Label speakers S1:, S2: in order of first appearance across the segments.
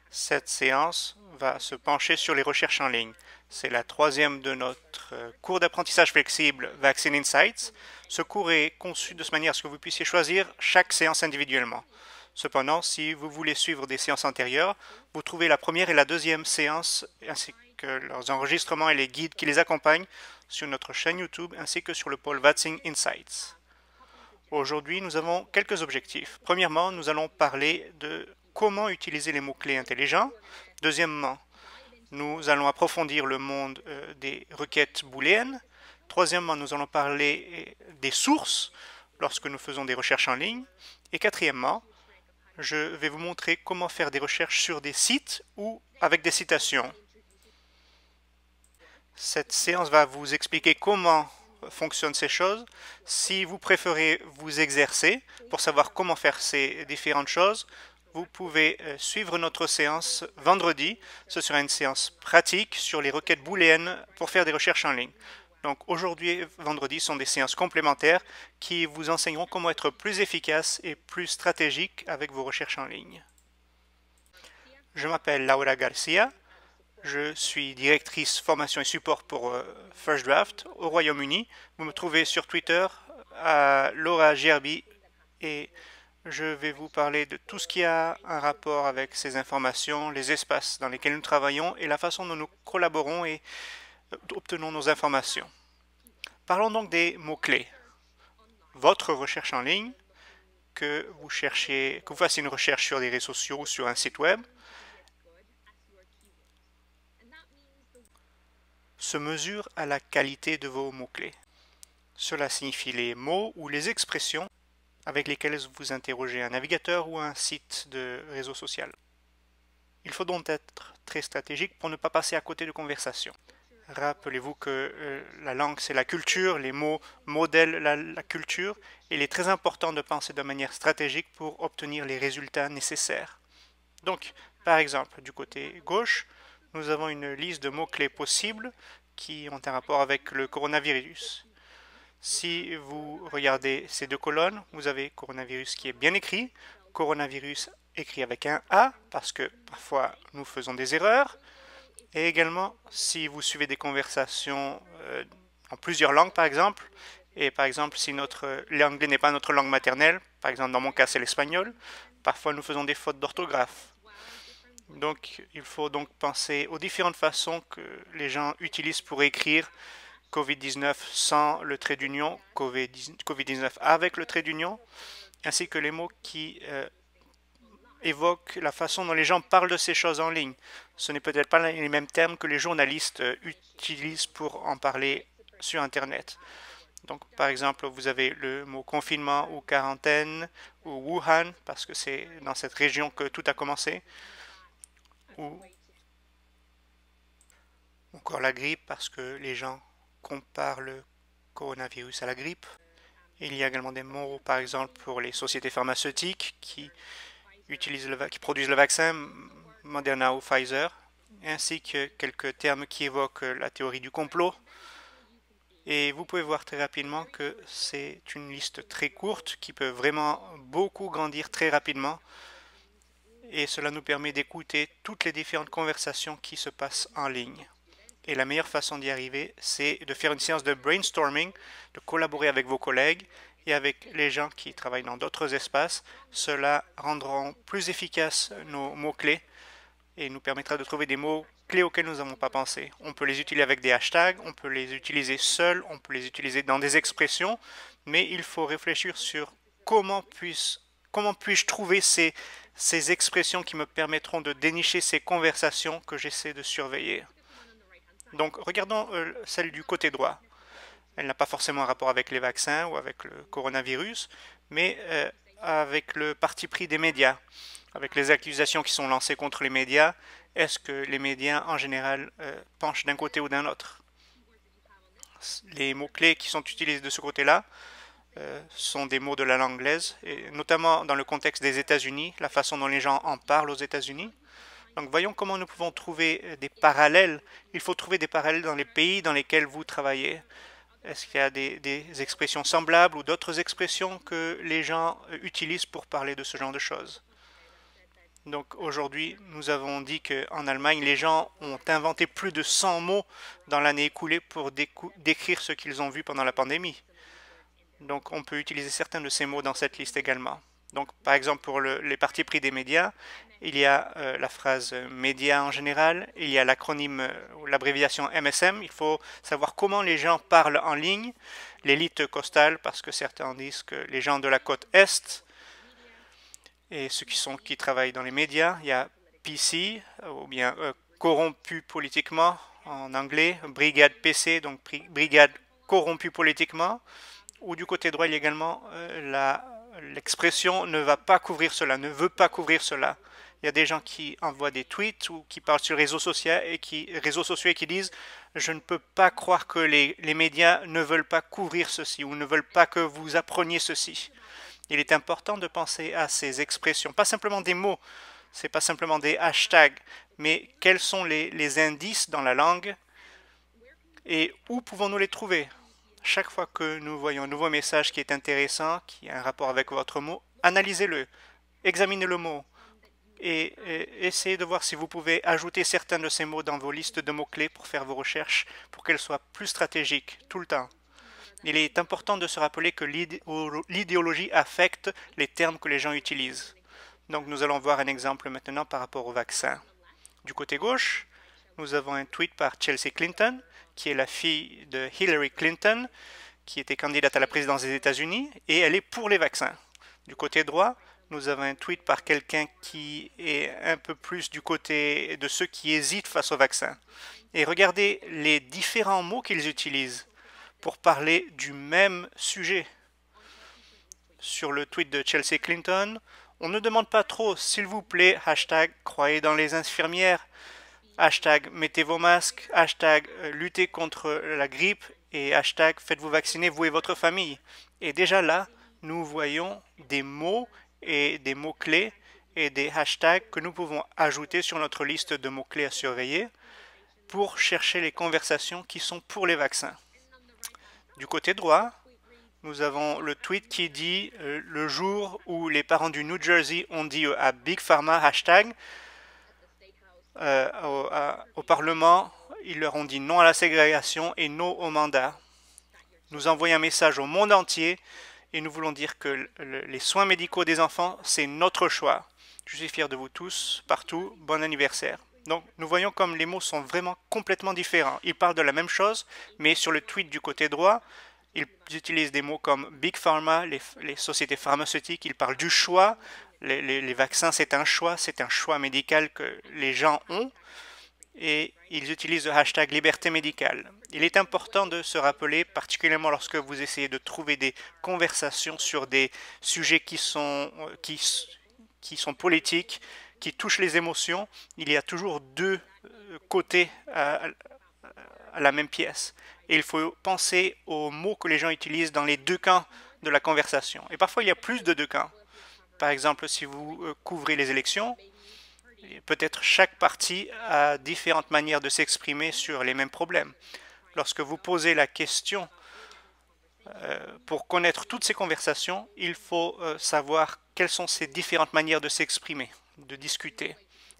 S1: Cette séance va se pencher sur les recherches en ligne. C'est la troisième de notre cours d'apprentissage flexible Vaccine Insights. Ce cours est conçu de manière à ce que vous puissiez choisir chaque séance individuellement. Cependant, si vous voulez suivre des séances antérieures, vous trouvez la première et la deuxième séance ainsi que leurs enregistrements et les guides qui les accompagnent sur notre chaîne YouTube ainsi que sur le pôle Vaccine Insights. Aujourd'hui, nous avons quelques objectifs. Premièrement, nous allons parler de comment utiliser les mots-clés intelligents. Deuxièmement, nous allons approfondir le monde des requêtes booléennes. Troisièmement, nous allons parler des sources lorsque nous faisons des recherches en ligne. Et quatrièmement, je vais vous montrer comment faire des recherches sur des sites ou avec des citations. Cette séance va vous expliquer comment fonctionnent ces choses. Si vous préférez vous exercer pour savoir comment faire ces différentes choses, vous pouvez suivre notre séance vendredi. Ce sera une séance pratique sur les requêtes booléennes pour faire des recherches en ligne. Donc aujourd'hui et vendredi sont des séances complémentaires qui vous enseigneront comment être plus efficace et plus stratégique avec vos recherches en ligne. Je m'appelle Laura Garcia. Je suis directrice formation et support pour First Draft au Royaume-Uni. Vous me trouvez sur Twitter à Laura Gerbi et je vais vous parler de tout ce qui a un rapport avec ces informations, les espaces dans lesquels nous travaillons et la façon dont nous collaborons et obtenons nos informations. Parlons donc des mots-clés. Votre recherche en ligne, que vous fassiez une recherche sur des réseaux sociaux ou sur un site web, se mesure à la qualité de vos mots-clés. Cela signifie les mots ou les expressions avec lesquelles vous interrogez un navigateur ou un site de réseau social. Il faut donc être très stratégique pour ne pas passer à côté de conversations. Rappelez-vous que la langue, c'est la culture, les mots modèlent la culture, et il est très important de penser de manière stratégique pour obtenir les résultats nécessaires. Donc, par exemple, du côté gauche, nous avons une liste de mots-clés possibles qui ont un rapport avec le coronavirus. Si vous regardez ces deux colonnes, vous avez coronavirus qui est bien écrit, coronavirus écrit avec un A, parce que parfois nous faisons des erreurs, et également si vous suivez des conversations en plusieurs langues par exemple, et par exemple si l'anglais n'est pas notre langue maternelle, par exemple dans mon cas c'est l'espagnol, parfois nous faisons des fautes d'orthographe. Donc il faut donc penser aux différentes façons que les gens utilisent pour écrire COVID-19 sans le trait d'union, COVID-19 avec le trait d'union, ainsi que les mots qui évoquent la façon dont les gens parlent de ces choses en ligne. Ce n'est peut-être pas les mêmes termes que les journalistes utilisent pour en parler sur Internet. Donc, par exemple, vous avez le mot confinement ou quarantaine ou Wuhan, parce que c'est dans cette région que tout a commencé, ou encore la grippe, parce que les gens comparent le coronavirus à la grippe. Il y a également des mots, par exemple, pour les sociétés pharmaceutiques qui produisent le vaccin, Moderna ou Pfizer, ainsi que quelques termes qui évoquent la théorie du complot. Et vous pouvez voir très rapidement que c'est une liste très courte qui peut vraiment beaucoup grandir très rapidement. Et cela nous permet d'écouter toutes les différentes conversations qui se passent en ligne. Et la meilleure façon d'y arriver, c'est de faire une séance de brainstorming, de collaborer avec vos collègues et avec les gens qui travaillent dans d'autres espaces. Cela rendra plus efficaces nos mots-clés et nous permettra de trouver des mots-clés auxquels nous n'avons pas pensé. On peut les utiliser avec des hashtags, on peut les utiliser seuls, on peut les utiliser dans des expressions, mais il faut réfléchir sur comment puis-je trouver ces expressions qui me permettront de dénicher ces conversations que j'essaie de surveiller. Donc, regardons celle du côté droit. Elle n'a pas forcément un rapport avec les vaccins ou avec le coronavirus, mais avec le parti pris des médias, avec les accusations qui sont lancées contre les médias. Est-ce que les médias, en général, penchent d'un côté ou d'un autre? Les mots-clés qui sont utilisés de ce côté-là sont des mots de la langue anglaise, et notamment dans le contexte des États-Unis, la façon dont les gens en parlent aux États-Unis. Donc voyons comment nous pouvons trouver des parallèles. Il faut trouver des parallèles dans les pays dans lesquels vous travaillez. Est-ce qu'il y a des expressions semblables ou d'autres expressions que les gens utilisent pour parler de ce genre de choses? Donc aujourd'hui, nous avons dit qu'en Allemagne, les gens ont inventé plus de 100 mots dans l'année écoulée pour décrire ce qu'ils ont vu pendant la pandémie. Donc on peut utiliser certains de ces mots dans cette liste également. Donc par exemple pour les partis pris des médias, il y a la phrase médias en général, il y a l'acronyme ou l'abréviation MSM. Il faut savoir comment les gens parlent en ligne, l'élite costale, parce que certains disent que les gens de la côte Est et ceux qui travaillent dans les médias, il y a PC, ou bien corrompu politiquement en anglais, brigade PC, donc brigade corrompue politiquement, ou du côté droit, il y a également l'expression ne va pas couvrir cela, ne veut pas couvrir cela. Il y a des gens qui envoient des tweets ou qui parlent sur les réseaux sociaux et qui disent je ne peux pas croire que les médias ne veulent pas couvrir ceci ou ne veulent pas que vous appreniez ceci. Il est important de penser à ces expressions, pas simplement des mots, c'est pas simplement des hashtags, mais quels sont les indices dans la langue et où pouvons-nous les trouver? Chaque fois que nous voyons un nouveau message qui est intéressant, qui a un rapport avec votre mot, analysez-le, examinez le mot et essayez de voir si vous pouvez ajouter certains de ces mots dans vos listes de mots-clés pour faire vos recherches, pour qu'elles soient plus stratégiques tout le temps. Il est important de se rappeler que l'idéologie affecte les termes que les gens utilisent. Donc nous allons voir un exemple maintenant par rapport au vaccin. Du côté gauche, nous avons un tweet par Chelsea Clinton, qui est la fille de Hillary Clinton, qui était candidate à la présidence des États-Unis, et elle est pour les vaccins. Du côté droit, nous avons un tweet par quelqu'un qui est un peu plus du côté de ceux qui hésitent face au vaccin. Et regardez les différents mots qu'ils utilisent pour parler du même sujet. Sur le tweet de Chelsea Clinton, on ne demande pas trop, s'il vous plaît, hashtag croyez dans les infirmières, hashtag mettez vos masques, hashtag luttez contre la grippe et hashtag faites-vous vacciner vous et votre famille. Et déjà là, nous voyons des mots et des mots-clés et des hashtags que nous pouvons ajouter sur notre liste de mots-clés à surveiller pour chercher les conversations qui sont pour les vaccins. Du côté droit, nous avons le tweet qui dit le jour où les parents du New Jersey ont dit à Big Pharma hashtag au Parlement, ils leur ont dit non à la ségrégation et non au mandat. Nous envoyons un message au monde entier et nous voulons dire que les soins médicaux des enfants, c'est notre choix. Je suis fier de vous tous, partout. Bon anniversaire. Donc, nous voyons comme les mots sont vraiment complètement différents. Ils parlent de la même chose, mais sur le tweet du côté droit, ils utilisent des mots comme Big Pharma, les sociétés pharmaceutiques. Ils parlent du choix. Les vaccins, c'est un choix médical que les gens ont. Et ils utilisent le hashtag liberté médicale. Il est important de se rappeler, particulièrement lorsque vous essayez de trouver des conversations sur des sujets qui sont politiques, qui touchent les émotions, il y a toujours deux côtés à la même pièce. Et il faut penser aux mots que les gens utilisent dans les deux camps de la conversation. Et parfois, il y a plus de deux camps. Par exemple, si vous couvrez les élections, peut-être chaque parti a différentes manières de s'exprimer sur les mêmes problèmes. Lorsque vous posez la question, pour connaître toutes ces conversations, il faut savoir quelles sont ces différentes manières de s'exprimer, de discuter.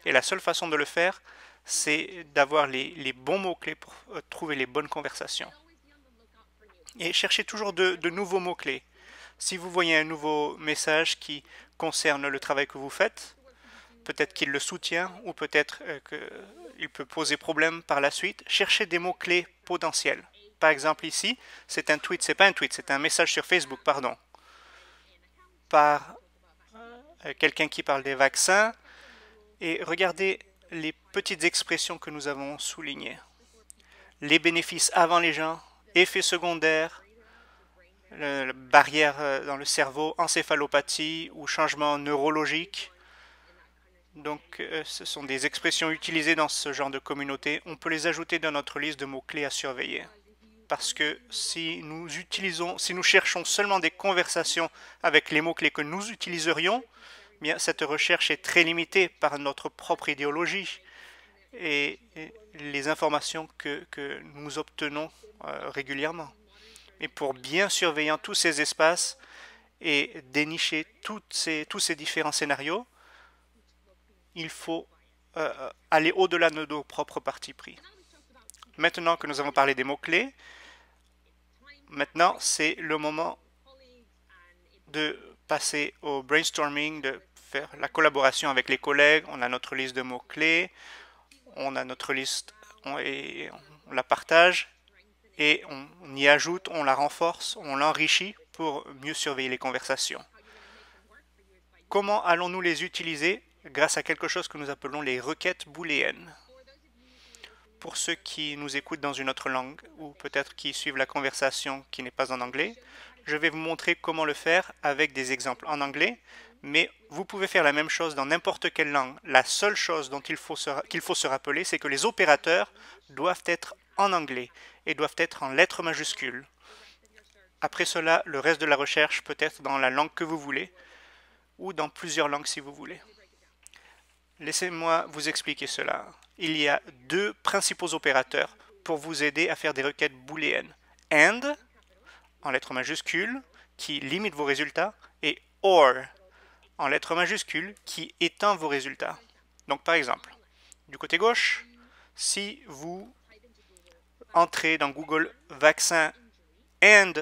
S1: Et la seule façon de le faire, c'est d'avoir les bons mots-clés pour trouver les bonnes conversations. Et cherchez toujours de nouveaux mots-clés. Si vous voyez un nouveau message qui concerne le travail que vous faites, peut-être qu'il le soutient ou peut-être qu'il peut poser problème par la suite, cherchez des mots-clés potentiels. Par exemple ici, c'est un tweet, c'est pas un tweet, c'est un message sur Facebook, pardon, par quelqu'un qui parle des vaccins. Et regardez les petites expressions que nous avons soulignées. Les bénéfices avant les gens, effets secondaires, barrière dans le cerveau, encéphalopathie ou changement neurologique. Donc, ce sont des expressions utilisées dans ce genre de communauté. On peut les ajouter dans notre liste de mots-clés à surveiller. Parce que si nous cherchons seulement des conversations avec les mots-clés que nous utiliserions, bien, cette recherche est très limitée par notre propre idéologie et les informations que nous obtenons régulièrement. Et pour bien surveiller tous ces espaces et dénicher tous ces différents scénarios, il faut aller au-delà de nos propres partis pris. Maintenant que nous avons parlé des mots-clés, maintenant c'est le moment de passer au brainstorming, de faire la collaboration avec les collègues. On a notre liste de mots-clés, on a notre liste et on la partage et on y ajoute, on la renforce, on l'enrichit pour mieux surveiller les conversations. Comment allons-nous les utiliser? Grâce à quelque chose que nous appelons les requêtes booléennes. Pour ceux qui nous écoutent dans une autre langue ou peut-être qui suivent la conversation qui n'est pas en anglais, je vais vous montrer comment le faire avec des exemples en anglais, mais vous pouvez faire la même chose dans n'importe quelle langue. La seule chose dont qu'il faut se rappeler, c'est que les opérateurs doivent être en anglais et doivent être en lettres majuscules. Après cela, le reste de la recherche peut être dans la langue que vous voulez ou dans plusieurs langues si vous voulez. Laissez-moi vous expliquer cela. Il y a deux principaux opérateurs pour vous aider à faire des requêtes booléennes. AND, en lettres majuscules, qui limite vos résultats, et OR, en lettres majuscules, qui étend vos résultats. Donc, par exemple, du côté gauche, si vous entrez dans Google vaccin and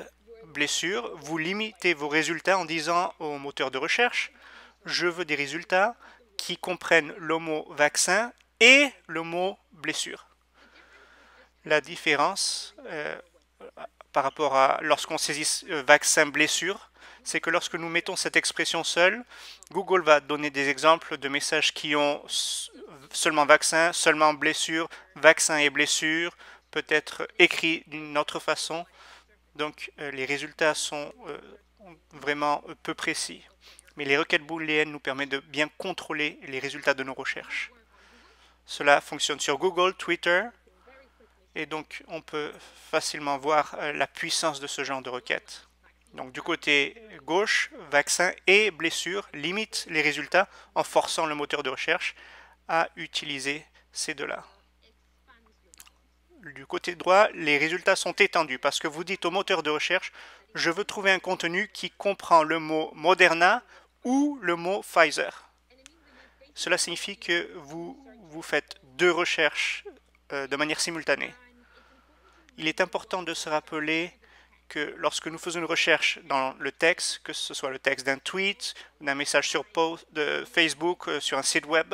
S1: blessure, vous limitez vos résultats en disant au moteur de recherche « Je veux des résultats qui comprennent le mot vaccin et le mot blessure ». La différence par rapport à lorsqu'on saisit vaccin blessure, c'est que lorsque nous mettons cette expression seule, Google va donner des exemples de messages qui ont seulement vaccin, seulement blessure, vaccin et blessure, peut-être écrit d'une autre façon. Donc les résultats sont vraiment peu précis. Mais les requêtes booléennes nous permettent de bien contrôler les résultats de nos recherches. Cela fonctionne sur Google, Twitter, et donc on peut facilement voir la puissance de ce genre de requêtes. Donc du côté gauche, vaccin et blessure limitent les résultats en forçant le moteur de recherche à utiliser ces deux-là. Du côté droit, les résultats sont étendus parce que vous dites au moteur de recherche « Je veux trouver un contenu qui comprend le mot Moderna ou le mot Pfizer ». Cela signifie que vous faites deux recherches de manière simultanée. Il est important de se rappeler que lorsque nous faisons une recherche dans le texte, que ce soit le texte d'un tweet, d'un message sur post de Facebook, sur un site web,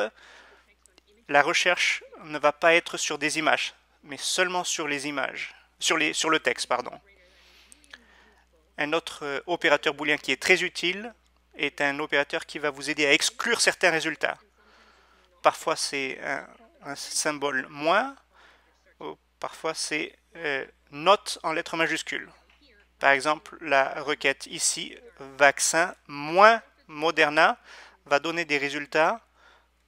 S1: la recherche ne va pas être sur des images, mais seulement sur les images, sur le texte, pardon. Un autre opérateur booléen qui est très utile est un opérateur qui va vous aider à exclure certains résultats. Parfois, c'est un symbole moins, ou parfois, c'est not en lettres majuscules. Par exemple, la requête ici, vaccin moins Moderna, va donner des résultats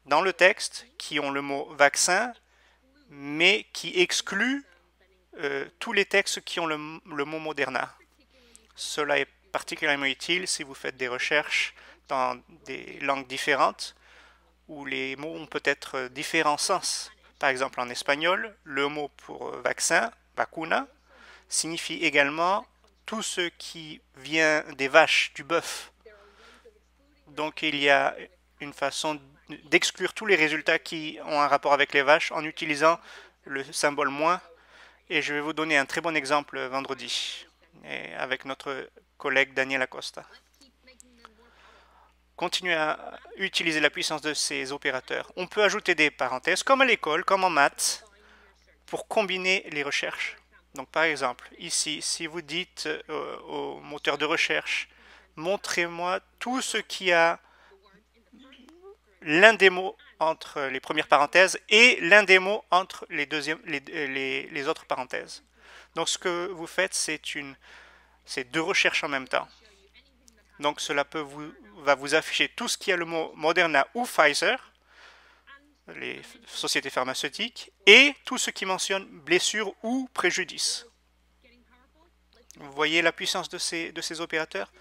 S1: dans le texte qui ont le mot vaccin, mais qui excluent tous les textes qui ont le mot Moderna. Cela est particulièrement utile si vous faites des recherches dans des langues différentes où les mots ont peut-être différents sens. Par exemple, en espagnol, le mot pour vaccin, vacuna, signifie également tout ce qui vient des vaches, du bœuf. Donc, il y a une façon d'exclure tous les résultats qui ont un rapport avec les vaches en utilisant le symbole moins. Et je vais vous donner un très bon exemple vendredi avec notre collègue Daniel Acosta. Continuez à utiliser la puissance de ces opérateurs. On peut ajouter des parenthèses, comme à l'école, comme en maths, pour combiner les recherches. Donc, par exemple, ici, si vous dites au moteur de recherche, montrez-moi tout ce qui a l'un des mots entre les premières parenthèses et l'un des mots entre les autres parenthèses. Donc, ce que vous faites, c'est deux recherches en même temps. Donc, cela va vous afficher tout ce qui a le mot Moderna ou Pfizer, les sociétés pharmaceutiques, et tout ce qui mentionne blessure ou préjudice. Vous voyez la puissance de ces opérateurs?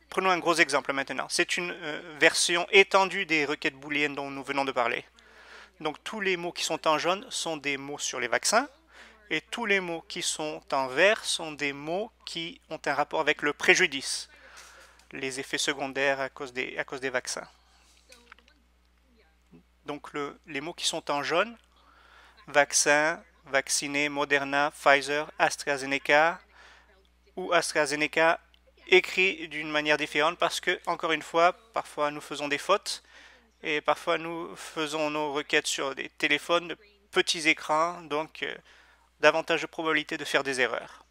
S1: Prenons un gros exemple maintenant. C'est une version étendue des requêtes booléennes dont nous venons de parler. Donc, tous les mots qui sont en jaune sont des mots sur les vaccins, et tous les mots qui sont en vert sont des mots qui ont un rapport avec le préjudice, les effets secondaires à cause des vaccins. Donc les mots qui sont en jaune, vaccin, vacciné, Moderna, Pfizer, AstraZeneca ou AstraZeneca, écrit d'une manière différente parce que, encore une fois, parfois nous faisons des fautes et parfois nous faisons nos requêtes sur des téléphones, de petits écrans, donc davantage de probabilité de faire des erreurs.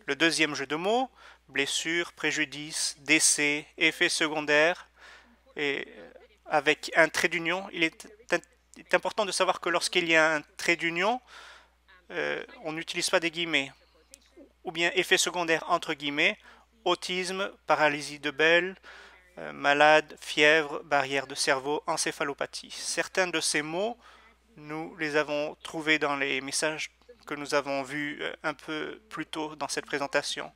S1: Le deuxième jeu de mots, blessure, préjudice, décès, effet secondaire, et avec un trait d'union, il est important de savoir que lorsqu'il y a un trait d'union, on n'utilise pas des guillemets, ou bien effet secondaire entre guillemets, autisme, paralysie de Bell, malade, fièvre, barrière de cerveau, encéphalopathie. Certains de ces mots, nous les avons trouvés dans les messages que nous avons vus un peu plus tôt dans cette présentation.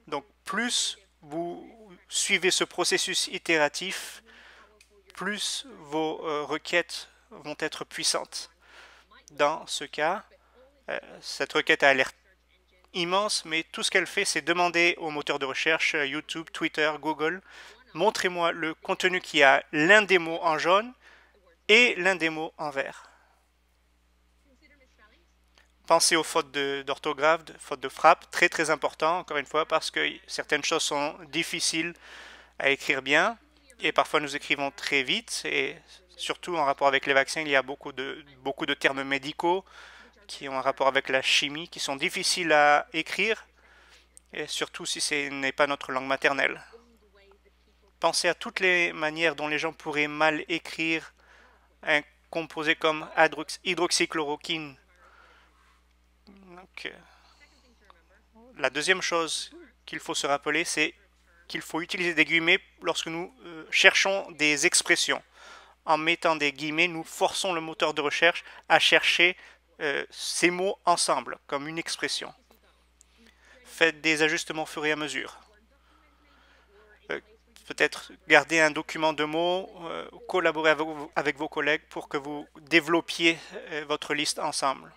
S1: Donc, plus vous suivez ce processus itératif, plus vos requêtes vont être puissantes. Dans ce cas, cette requête a l'air immense, mais tout ce qu'elle fait, c'est demander aux moteurs de recherche, YouTube, Twitter, Google, montrez-moi le contenu qui a l'un des mots en jaune et l'un des mots en vert. Pensez aux fautes d'orthographe, fautes de frappe, très très important, encore une fois, parce que certaines choses sont difficiles à écrire bien, et parfois nous écrivons très vite, et surtout en rapport avec les vaccins, il y a beaucoup de termes médicaux qui ont un rapport avec la chimie, qui sont difficiles à écrire, et surtout si ce n'est pas notre langue maternelle. Pensez à toutes les manières dont les gens pourraient mal écrire un composé comme hydroxychloroquine. Donc, la deuxième chose qu'il faut se rappeler, c'est qu'il faut utiliser des guillemets lorsque nous cherchons des expressions. En mettant des guillemets, nous forçons le moteur de recherche à chercher ces mots ensemble, comme une expression. Faites des ajustements au fur et à mesure. Peut-être garder un document de mots, collaborer avec vos collègues pour que vous développiez votre liste ensemble.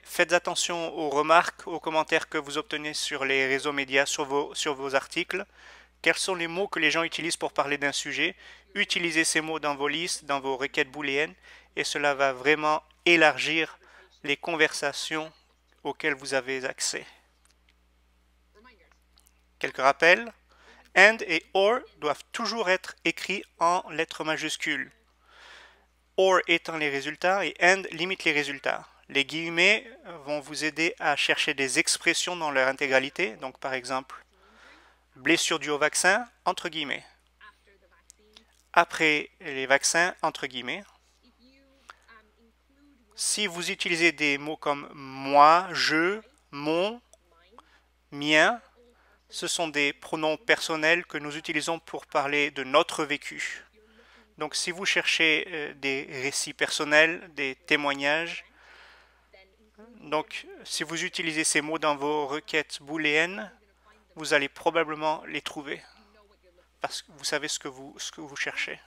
S1: Faites attention aux remarques, aux commentaires que vous obtenez sur les réseaux médias, sur vos articles. Quels sont les mots que les gens utilisent pour parler d'un sujet? Utilisez ces mots dans vos listes, dans vos requêtes booléennes, et cela va vraiment élargir les conversations auxquelles vous avez accès. Quelques rappels. And et or doivent toujours être écrits en lettres majuscules. Or étant les résultats et and limite les résultats. Les guillemets vont vous aider à chercher des expressions dans leur intégralité. Donc par exemple, blessure due au vaccin, entre guillemets. Après les vaccins, entre guillemets. Si vous utilisez des mots comme moi, je, mon, mien, ce sont des pronoms personnels que nous utilisons pour parler de notre vécu. Donc, si vous cherchez des récits personnels, des témoignages, donc si vous utilisez ces mots dans vos requêtes booléennes, vous allez probablement les trouver parce que vous savez ce que vous cherchez.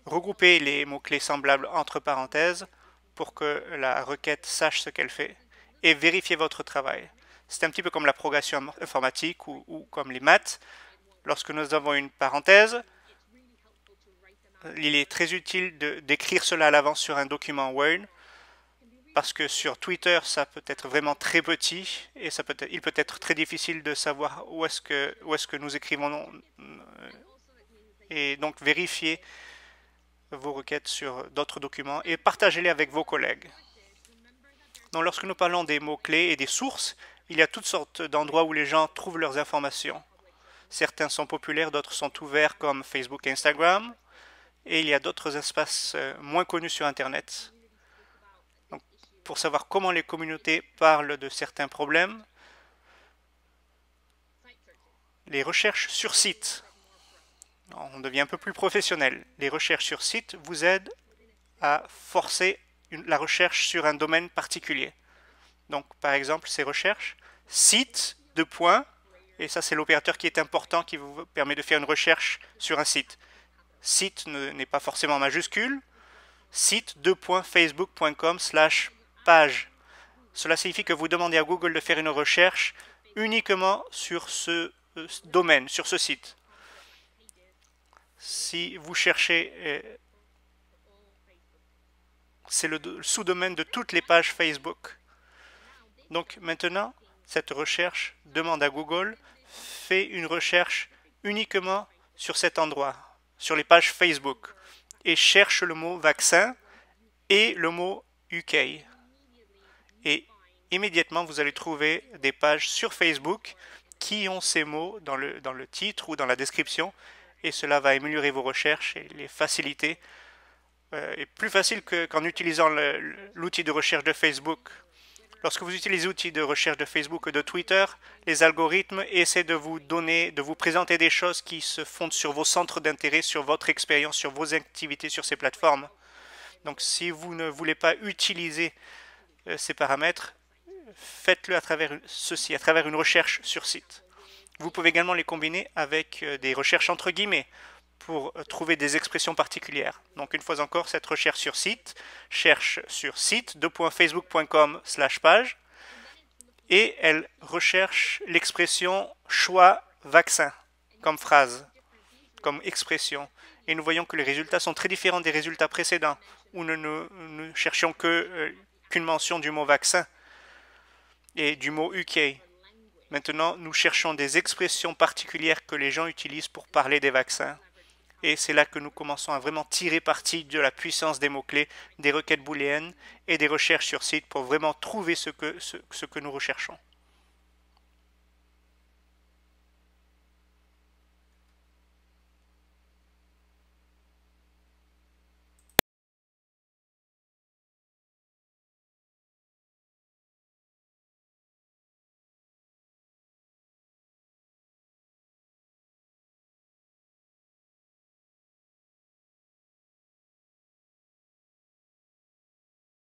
S1: Regroupez les mots-clés semblables entre parenthèses pour que la requête sache ce qu'elle fait et vérifiez votre travail. C'est un petit peu comme la progression informatique ou comme les maths. Lorsque nous avons une parenthèse, il est très utile d'écrire cela à l'avance sur un document Word parce que sur Twitter, ça peut être vraiment très petit et il peut être très difficile de savoir où est-ce que nous écrivons. Et donc, vérifiez vos requêtes sur d'autres documents et partagez-les avec vos collègues. Donc, lorsque nous parlons des mots-clés et des sources, il y a toutes sortes d'endroits où les gens trouvent leurs informations. Certains sont populaires, d'autres sont ouverts comme Facebook et Instagram. Et il y a d'autres espaces moins connus sur Internet. Donc, pour savoir comment les communautés parlent de certains problèmes, les recherches sur site. On devient un peu plus professionnel. Les recherches sur site vous aident à forcer la recherche sur un domaine particulier. Donc, par exemple, ces recherches, site, deux points, et ça c'est l'opérateur qui est important, qui vous permet de faire une recherche sur un site. Site n'est pas forcément majuscule. Site, facebook.com/page. Cela signifie que vous demandez à Google de faire une recherche uniquement sur ce domaine, sur ce site. Si vous cherchez C'est le sous-domaine de toutes les pages Facebook. Donc maintenant, cette recherche demande à Google, fais une recherche uniquement sur cet endroit, sur les pages Facebook, et cherche le mot vaccin et le mot UK. Et immédiatement, vous allez trouver des pages sur Facebook qui ont ces mots dans le titre ou dans la description, et cela va améliorer vos recherches et les faciliter. Et plus facile qu'en utilisant l'outil de recherche de Facebook. Lorsque vous utilisez l'outil de recherche de Facebook ou de Twitter, les algorithmes essaient de vous présenter des choses qui se fondent sur vos centres d'intérêt, sur votre expérience, sur vos activités sur ces plateformes. Donc, si vous ne voulez pas utiliser ces paramètres, faites-le à travers ceci, à travers une recherche sur site. Vous pouvez également les combiner avec des recherches entre guillemets pour trouver des expressions particulières. Donc, une fois encore, cette recherche sur site cherche sur site facebook.com/page et elle recherche l'expression choix vaccin comme phrase, comme expression. Et nous voyons que les résultats sont très différents des résultats précédents où nous ne cherchions qu'une mention du mot vaccin et du mot UK. Maintenant, nous cherchons des expressions particulières que les gens utilisent pour parler des vaccins. Et c'est là que nous commençons à vraiment tirer parti de la puissance des mots-clés, des requêtes booléennes et des recherches sur site pour vraiment trouver ce que nous recherchons.